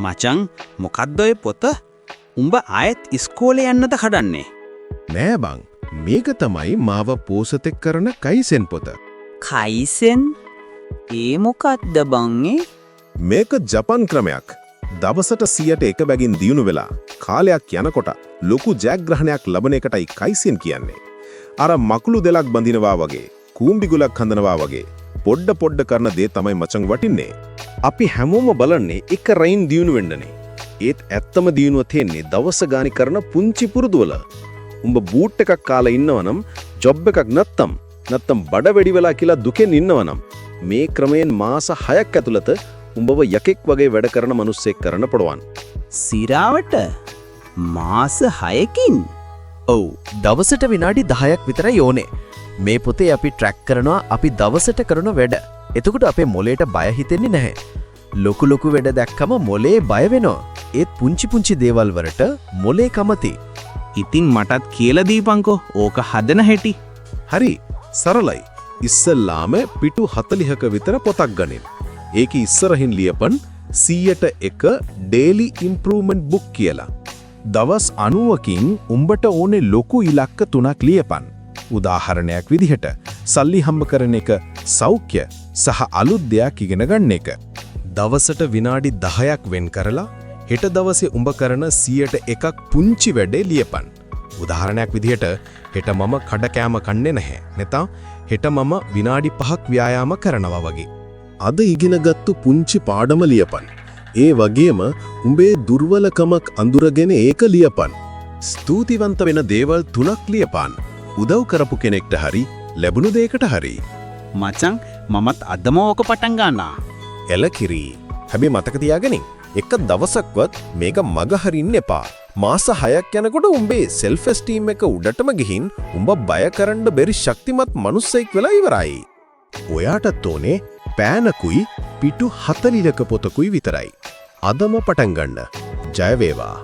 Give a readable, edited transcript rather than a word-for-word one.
මචං මොකද්ද ඔය පොත? උඹ ආයෙත් ඉස්කෝලේ යන්නද කඩන්නේ? නෑ බං. මේක තමයි මාව පෝසතෙක් කරන කයිසෙන් පොත. කයිසෙන්? ඒ මොකක්ද බං? මේක ජපන් ක්‍රමයක්. දවසට 101 බැගින් දියුණු වෙලා කාලයක් යනකොට ලොකු ජයග්‍රහණයක් ලබන එකටයි කයිසෙන් කියන්නේ. අර මකුළු දෙලක් බඳිනවා වගේ, කූඹි ගුලක් හඳනවා වගේ පොඩ කරන දේ තමයි මචං වටින්නේ. අපි හැමෝම බලන්නේ එක රයින් දියුණු වෙන්නනේ. ඒත් ඇත්තම දියුණුව තියෙන්නේ දවස ගානි කරන පුංචි පුරුදුවල. උඹ බූට් එකක් කාලා ඉන්නවනම්, ජොබ් එකක් නැත්තම් බඩ වැඩි වෙලා කියලා දුකෙන් ඉන්නවනම් මේ ක්‍රමයෙන් මාස 6ක් ඇතුළත උඹව යකෙක් වගේ වැඩ කරන මිනිස්සෙක් කරන්න පුළුවන්. සිරාවට මාස 6කින්? ඔව්, දවසට විනාඩි 10ක් විතරයි ඕනේ. මේ පොතේ අපි ට්‍රැක් කරනවා අපි දවසට කරන වැඩ. එතකොට අපේ මොලේට බය හිතෙන්නේ නැහැ. ලොකු වැඩ දැක්කම මොලේ බය වෙනවා. ඒත් පුංචි දේවල් වලට මොලේ කැමති. ඉතින් මටත් කියලා දීපන්කෝ ඕක හදන හැටි. හරි, සරලයි. ඉස්සල්ලාම පිටු 40ක විතර පොතක් ගනින්. ඒකේ ඉස්සරහින් ලියපන් 101 daily improvement book කියලා. දවස් 90කින් උඹට ඕනේ ලොකු ඉලක්ක 3ක් ලියපන්. උදාහරණයක් විදිහට සල්ලි හම්බ කරන එක, සෞඛ්‍ය සහ අලුත් දෙයක් ඉගෙන ගන්න එක. දවසට විනාඩි 10ක් වෙන් කරලා හෙට දවසේ උඹ කරන 101ක් පුංචි වැඩේ ලියපන්. උදාහරණයක් විදිහට හෙට මම කඩ කෑම කන්නේ නැහැ. නැත්නම් හෙට මම විනාඩි 5ක් ව්‍යායාම කරනවා වගේ. අද ඉගෙනගත්තු පුංචි පාඩම ලියපන්. ඒ වගේම උඹේ දුර්වලකමක් අඳුරගෙන ඒක ලියපන්. ස්තුතිවන්ත වෙන දේවල් 3ක් ලියපන්. උදව් කරපු කෙනෙක්ට හරි, ලැබුණු දෙයකට හරි. මචං මමත් අදම ඕක පටන් ගන්නවා. එලකිරි. හැබැයි මතක තියාගනින්. එක දවසක්වත් මේක මග හරින්න එපා. මාස 6ක් යනකොට උඹේ self esteem එක උඩටම ගිහින් උඹ බය කරන්න බැරි ශක්තිමත් මිනිස්සෙක් වෙලා ඉවරයි. ඔයාටත් ඕනේ පෑනකුයි පිටු 40ක පොතකුයි විතරයි. අදම පටන් ගන්න. ජය වේවා.